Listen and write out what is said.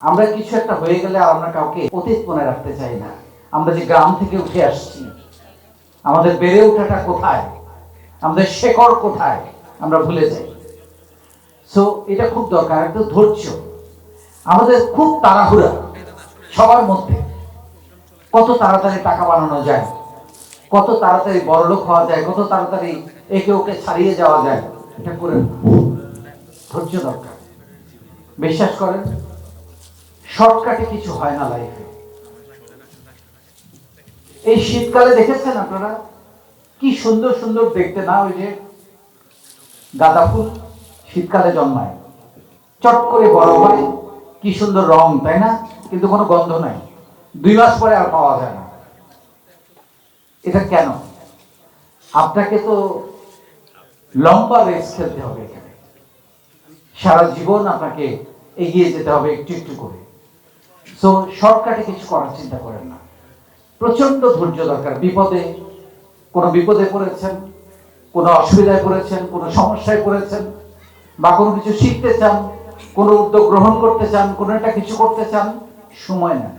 আমরা কিছু একটা হয়ে গেলে আর আমরা কাউকে অতীত মনে রাখতে চাই না। আমরা যে গ্রাম থেকে উঠে আসছি, আমাদের বেড়ে ওঠাটা কোথায়, আমাদের শেকড় কোথায়, আমরা ভুলে যাই। সো এটা খুব দরকার, একটু ধৈর্য। আমাদের খুব তাড়াহুড়া সবার মধ্যে, কত তাড়াতাড়ি টাকা বানানো যায়, কত তাড়াতাড়ি বড়লোক হওয়া যায়, কত তাড়াতাড়ি একে ওকে ছাড়িয়ে যাওয়া যায়, এটা করেন না। ধৈর্য দরকার। বিশ্বাস করেন, শর্টকাটে কিছু হয় না লাইফে। এই শীতকালে দেখেছেন আপনারা কি সুন্দর সুন্দর দেখতে না, ওই যে গাঁদা ফুল শীতকালে জন্মায়, চট করে বড় হয়, কি সুন্দর রং, তাই না? কিন্তু কোনো গন্ধ নাই, 2 মাস পরে আর পাওয়া যায় না। এটা কেন? আপনাকে তো লম্বা রেস খেলতে হবে এখানে, সারা জীবন আপনাকে এগিয়ে যেতে হবে একটু একটু করে। সো শর্টকাটে কিছু করার চিন্তা করেন না, প্রচন্ড ধৈর্য দরকার। কোনো বিপদে পড়েছেন, কোনো অসুবিধায় পড়েছেন, কোনো সমস্যায় পড়েছেন, বা কোনো কিছু শিখতে চান, কোনো উদ্যোগ গ্রহণ করতে চান, কোনো একটা কিছু করতে চান, সময় নেন।